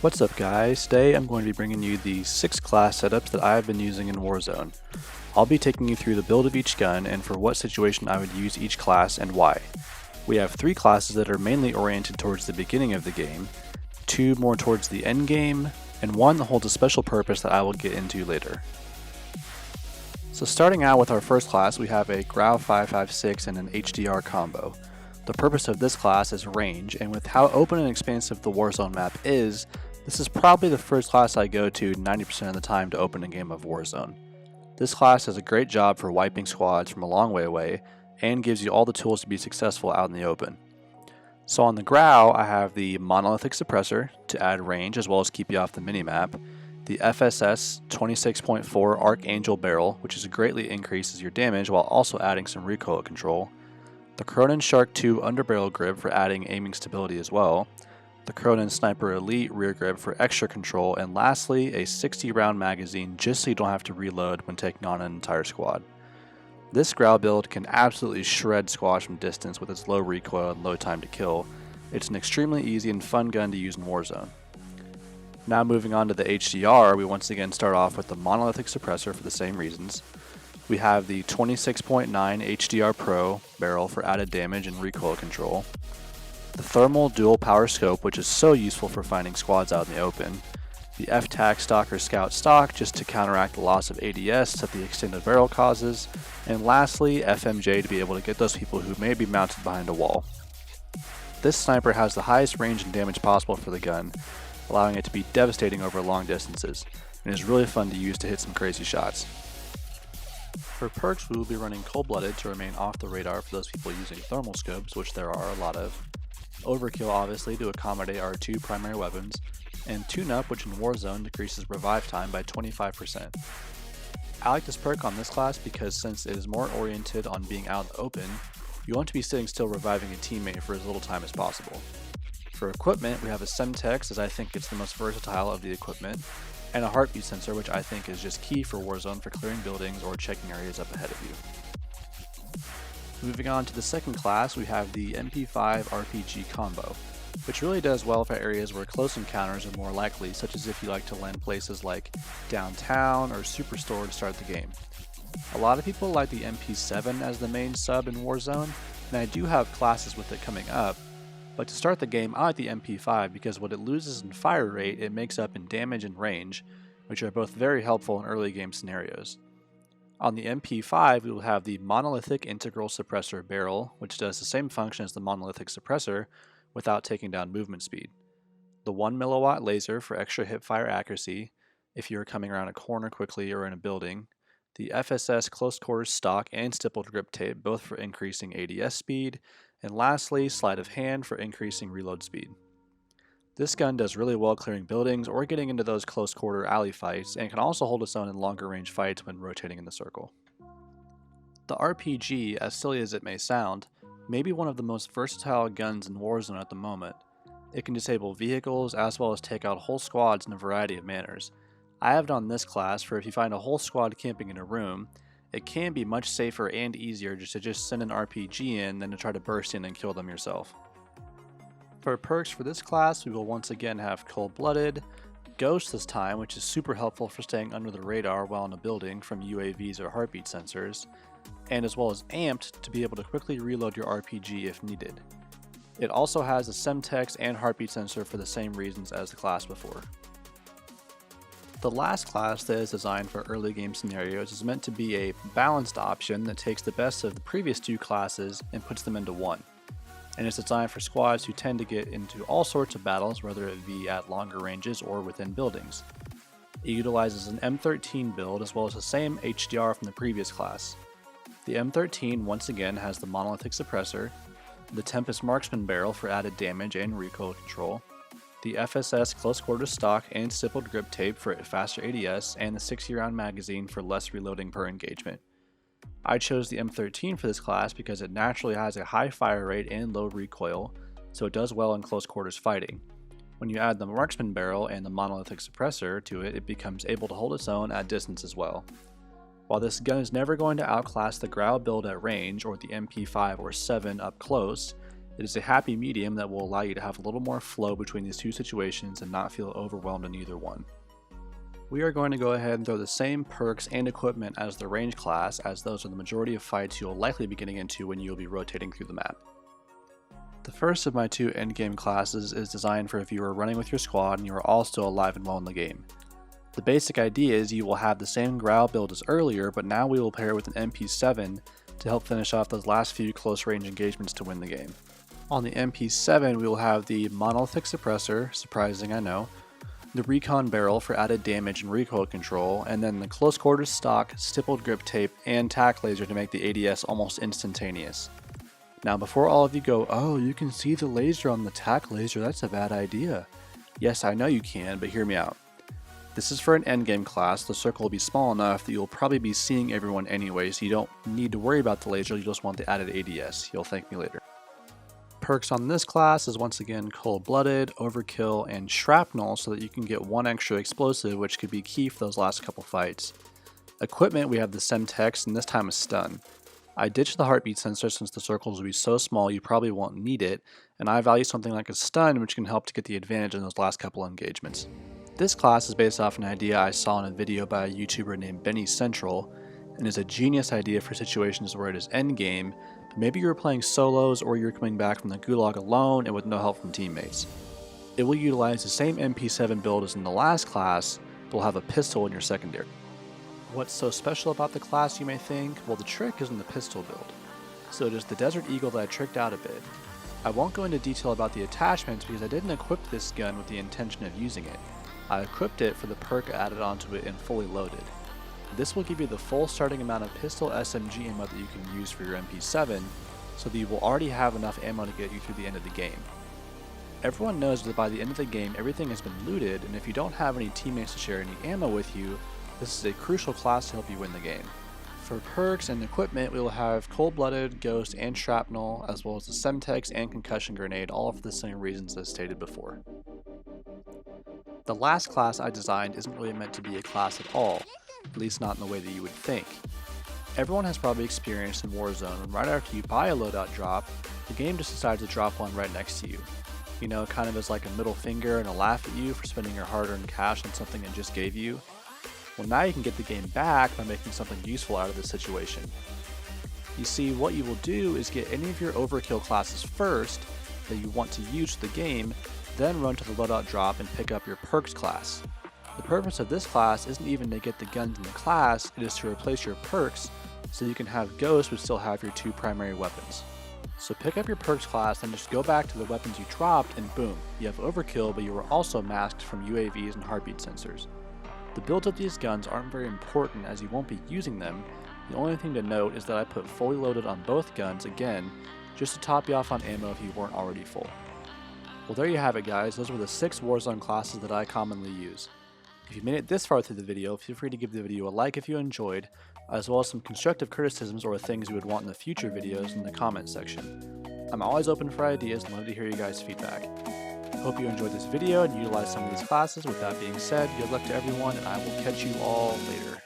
What's up guys, today I'm going to be bringing you the 6 class setups that I've been using in Warzone. I'll be taking you through the build of each gun and for what situation I would use each class and why. We have 3 classes that are mainly oriented towards the beginning of the game, 2 more towards the end game, and 1 that holds a special purpose that I will get into later. So starting out with our first class, we have a Grau 5.56 and an HDR combo. The purpose of this class is range, and with how open and expansive the Warzone map is, this is probably the first class I go to 90% of the time to open a game of Warzone. This class does a great job for wiping squads from a long way away, and gives you all the tools to be successful out in the open. So on the Grau, I have the Monolithic Suppressor to add range as well as keep you off the minimap, the FSS 26.4 Archangel Barrel, which greatly increases your damage while also adding some recoil control, the Cronin Shark 2 Underbarrel Grip for adding aiming stability as well, the Cronin Sniper Elite rear grip for extra control, and lastly, a 60 round magazine just so you don't have to reload when taking on an entire squad. This Grau build can absolutely shred squads from distance with its low recoil and low time to kill. It's an extremely easy and fun gun to use in Warzone. Now moving on to the HDR, we once again start off with the Monolithic Suppressor for the same reasons. We have the 26.9 HDR Pro barrel for added damage and recoil control, the Thermal Dual Power Scope, which is so useful for finding squads out in the open, the F-Tac Stock or Scout Stock just to counteract the loss of ADS that the extended barrel causes, and lastly FMJ to be able to get those people who may be mounted behind a wall. This sniper has the highest range and damage possible for the gun, allowing it to be devastating over long distances, and is really fun to use to hit some crazy shots. For perks, we will be running Cold-Blooded to remain off the radar for those people using thermal scopes, which there are a lot of, Overkill obviously to accommodate our 2 primary weapons, and Tune-Up, which in Warzone decreases revive time by 25%. I like this perk on this class because since it is more oriented on being out in the open, you want to be sitting still reviving a teammate for as little time as possible. For equipment, we have a Semtex, as I think it's the most versatile of the equipment, and a heartbeat sensor, which I think is just key for Warzone for clearing buildings or checking areas up ahead of you. Moving on to the second class, we have the MP5 RPG combo, which really does well for areas where close encounters are more likely, such as if you like to land places like downtown or Superstore to start the game. A lot of people like the MP7 as the main sub in Warzone, and I do have classes with it coming up, but to start the game I like the MP5 because what it loses in fire rate it makes up in damage and range, which are both very helpful in early game scenarios. On the MP5, we will have the Monolithic Integral Suppressor Barrel, which does the same function as the Monolithic Suppressor without taking down movement speed. The 1mW laser for extra hipfire accuracy if you are coming around a corner quickly or in a building. The FSS Close Quarters Stock and Stippled Grip Tape, both for increasing ADS speed. And lastly, Sleight of Hand for increasing reload speed. This gun does really well clearing buildings or getting into those close quarter alley fights, and can also hold its own in longer range fights when rotating in the circle. The RPG, as silly as it may sound, may be one of the most versatile guns in Warzone at the moment. It can disable vehicles as well as take out whole squads in a variety of manners. I have it on this class for if you find a whole squad camping in a room, it can be much safer and easier to just send an RPG in than to try to burst in and kill them yourself. For perks for this class, we will once again have Cold-Blooded, Ghost this time, which is super helpful for staying under the radar while in a building from UAVs or heartbeat sensors, and as well as Amped to be able to quickly reload your RPG if needed. It also has a Semtex and heartbeat sensor for the same reasons as the class before. The last class that is designed for early game scenarios is meant to be a balanced option that takes the best of the previous 2 classes and puts them into one. And it's designed for squads who tend to get into all sorts of battles, whether it be at longer ranges or within buildings. It utilizes an M13 build as well as the same HDR from the previous class. The M13 once again has the Monolithic Suppressor, the Tempest Marksman Barrel for added damage and recoil control, the FSS Close Quarters Stock and Stippled Grip Tape for faster ADS, and the 60 round magazine for less reloading per engagement. I chose the M13 for this class because it naturally has a high fire rate and low recoil, so it does well in close quarters fighting. When you add the Marksman Barrel and the Monolithic Suppressor to it, it becomes able to hold its own at distance as well. While this gun is never going to outclass the Grau build at range or the MP5 or 7 up close, It is a happy medium that will allow you to have a little more flow between these two situations and not feel overwhelmed in either one. We are going to go ahead and throw the same perks and equipment as the range class, as those are the majority of fights you'll likely be getting into when you'll be rotating through the map. The first of my two endgame classes is designed for if you are running with your squad and you are all still alive and well in the game. The basic idea is you will have the same growl build as earlier, but now we will pair with an MP7 to help finish off those last few close range engagements to win the game. On the MP7 we will have the monolithic suppressor, surprising I know, the recon barrel for added damage and recoil control, and then the close quarters stock, stippled grip tape, and tac laser to make the ADS almost instantaneous. Now before all of you go, oh you can see the laser on the tac laser, that's a bad idea. Yes, I know you can, but hear me out. This is for an endgame class. The circle will be small enough that you'll probably be seeing everyone anyway, so you don't need to worry about the laser, you just want the added ADS. You'll thank me later. Perks on this class is once again cold-blooded, overkill, and shrapnel so that you can get one extra explosive, which could be key for those last couple fights. Equipment, we have the Semtex, and this time a stun. I ditched the heartbeat sensor since the circles will be so small you probably won't need it, and I value something like a stun which can help to get the advantage in those last couple engagements. This class is based off an idea I saw in a video by a YouTuber named Benny Central, and is a genius idea for situations where it is endgame, but maybe you're playing solos or you're coming back from the gulag alone and with no help from teammates. It will utilize the same MP7 build as in the last class, but will have a pistol in your secondary. What's so special about the class, you may think? Well, the trick is in the pistol build. So it is the Desert Eagle that I tricked out a bit. I won't go into detail about the attachments because I didn't equip this gun with the intention of using it. I equipped it for the perk added onto it and fully loaded. This will give you the full starting amount of pistol SMG ammo that you can use for your MP7, so that you will already have enough ammo to get you through the end of the game. Everyone knows that by the end of the game everything has been looted, and if you don't have any teammates to share any ammo with you, this is a crucial class to help you win the game. For perks and equipment, we will have Cold-Blooded, Ghost, and Shrapnel, as well as the Semtex and Concussion Grenade, all for the same reasons as stated before. The last class I designed isn't really meant to be a class at all, at least not in the way that you would think. Everyone has probably experienced in Warzone when right after you buy a loadout drop, the game just decides to drop one right next to you. You know, kind of as like a middle finger and a laugh at you for spending your hard-earned cash on something it just gave you. Well, now you can get the game back by making something useful out of this situation. You see, what you will do is get any of your overkill classes first that you want to use for the game, then run to the loadout drop and pick up your perks class. The purpose of this class isn't even to get the guns in the class, it is to replace your perks so you can have Ghost but still have your two primary weapons. So pick up your perks class, then just go back to the weapons you dropped and boom, you have overkill, but you are also masked from UAVs and heartbeat sensors. The builds of these guns aren't very important as you won't be using them. The only thing to note is that I put fully loaded on both guns again, just to top you off on ammo if you weren't already full. Well, there you have it guys, those were the 6 Warzone classes that I commonly use. If you made it this far through the video, feel free to give the video a like if you enjoyed, as well as some constructive criticisms or things you would want in the future videos in the comments section. I'm always open for ideas and love to hear you guys' feedback. Hope you enjoyed this video and utilized some of these classes. With that being said, good luck to everyone and I will catch you all later.